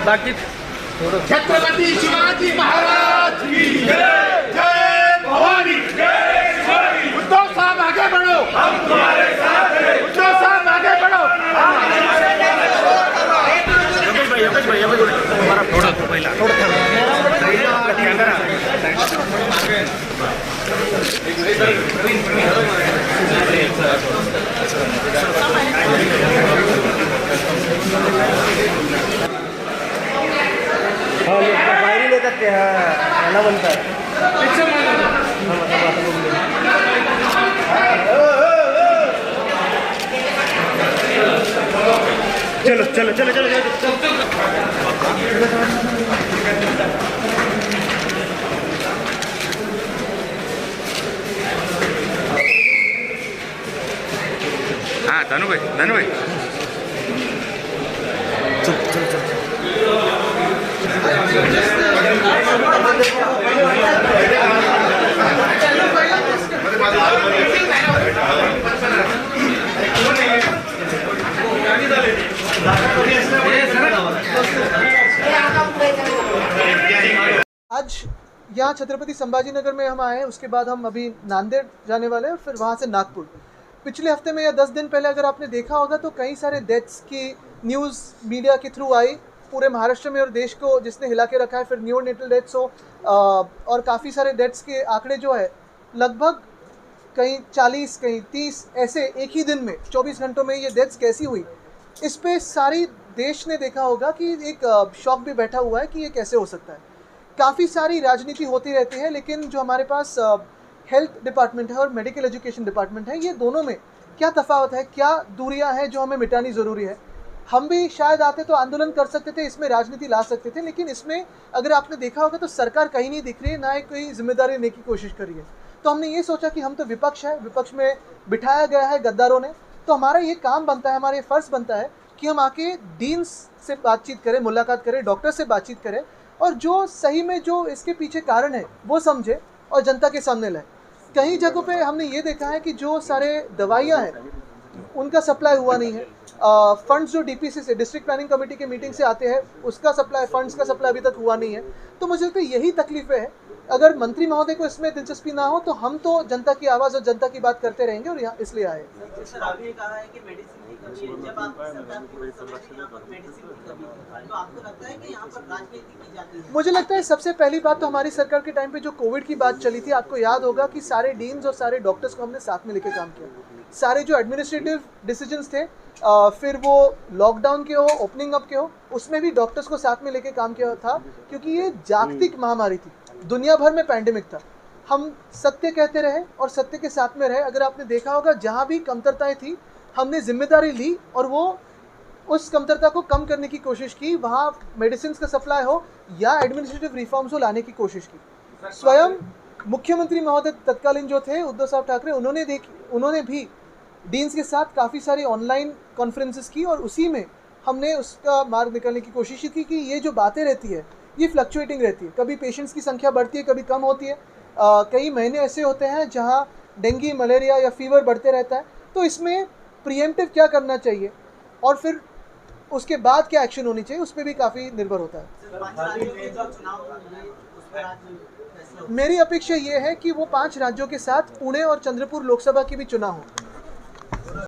बाकी छत्रपति शिवाजी महाराज की जय, जय भवानी, उद्धव साहब आगे बढ़ो, हम तुम्हारे साथ हैं। उद्धव साहब आगे बढ़ो। बाहेर येतात ते ह्याला म्हणतात चलो चलो चलो चलो हाँ धनु भाई चल चल चल आज यहाँ छत्रपति संभाजीनगर में हम आए हैं, उसके बाद हम अभी नांदेड़ जाने वाले हैं और फिर वहाँ से नागपुर। पिछले हफ्ते में या 10 दिन पहले अगर आपने देखा होगा तो कई सारे डेथ्स की न्यूज़ मीडिया के थ्रू आई पूरे महाराष्ट्र में और देश को जिसने हिला के रखा है। फिर न्यू नेटल डेथ्स हो और काफ़ी सारे डेथ्स के आंकड़े जो है लगभग कहीं 40 कहीं 30 ऐसे एक ही दिन में 24 घंटों में ये डेथ्स कैसी हुई, इस पे सारी देश ने देखा होगा कि एक शॉक भी बैठा हुआ है कि ये कैसे हो सकता है। काफ़ी सारी राजनीति होती रहती है, लेकिन जो हमारे पास हेल्थ डिपार्टमेंट है और मेडिकल एजुकेशन डिपार्टमेंट है, ये दोनों में क्या तफावत है, क्या दूरियां हैं जो हमें मिटानी ज़रूरी है। हम भी शायद आते तो आंदोलन कर सकते थे, इसमें राजनीति ला सकते थे, लेकिन इसमें अगर आपने देखा होगा तो सरकार कहीं नहीं दिख रही है, ना ही कोई जिम्मेदारी लेने की कोशिश करी है। तो हमने ये सोचा कि हम तो विपक्ष है, विपक्ष में बिठाया गया है गद्दारों ने, तो हमारा ये काम बनता है, हमारा ये फ़र्ज़ बनता है कि हम आके डीन्स से बातचीत करें, मुलाकात करें, डॉक्टर से बातचीत करें और जो सही में जो इसके पीछे कारण है वो समझे और जनता के सामने लाए। कई जगहों पे हमने ये देखा है कि जो सारे दवाइयाँ हैं उनका सप्लाई हुआ नहीं है। फंड्स जो डीपीसी से डिस्ट्रिक्ट प्लानिंग कमेटी के मीटिंग से आते हैं उसका सप्लाई, फंड्स का सप्लाई अभी तक हुआ नहीं है। तो मुझे लगता है यही तकलीफें हैं। अगर मंत्री महोदय को इसमें दिलचस्पी ना हो तो हम तो जनता की आवाज़ और जनता की बात करते रहेंगे और यहाँ इसलिए आए। सर आपने कहा है कि मेडिसिन की कमी है, जब आप सरकार की यहाँ पर मेडिसिन की कमी है, तो आपको लगता है कि यहाँ पर राजनीति की जाती है? मुझे लगता है सबसे पहली बात तो हमारी सरकार के टाइम पे जो कोविड की बात चली थी, आपको याद होगा कि सारे डीन्स और सारे डॉक्टर्स को हमने साथ में लेके काम किया। सारे जो एडमिनिस्ट्रेटिव डिसीजंस थे, फिर वो लॉकडाउन के हो, ओपनिंग अप के हो, उसमें भी डॉक्टर्स को साथ में लेके काम किया था, क्योंकि ये जागतिक महामारी थी, दुनिया भर में पैंडेमिक था। हम सत्य कहते रहे और सत्य के साथ में रहे। अगर आपने देखा होगा जहाँ भी कमतरताएं थी हमने जिम्मेदारी ली और वो उस कमतरता को कम करने की कोशिश की। वहाँ मेडिसिन का सप्लाई हो या एडमिनिस्ट्रेटिव रिफॉर्म्स हो लाने की कोशिश की। स्वयं मुख्यमंत्री महोदय तत्कालीन जो थे उद्धव साहब ठाकरे, उन्होंने भी डीन्स के साथ काफ़ी सारी ऑनलाइन कॉन्फ्रेंसेस की और उसी में हमने उसका मार्ग निकालने की कोशिश की कि ये जो बातें रहती है ये फ्लक्चुएटिंग रहती है। कभी पेशेंट्स की संख्या बढ़ती है, कभी कम होती है। कई महीने ऐसे होते हैं जहाँ डेंगू, मलेरिया या फीवर बढ़ते रहता है। तो इसमें प्रिएम्प्टिव क्या करना चाहिए और फिर उसके बाद क्या एक्शन होनी चाहिए, उस पर भी काफ़ी निर्भर होता है। मेरी अपेक्षा ये है कि वो 5 राज्यों के साथ पुणे और चंद्रपुर लोकसभा की भी चुनाव हो।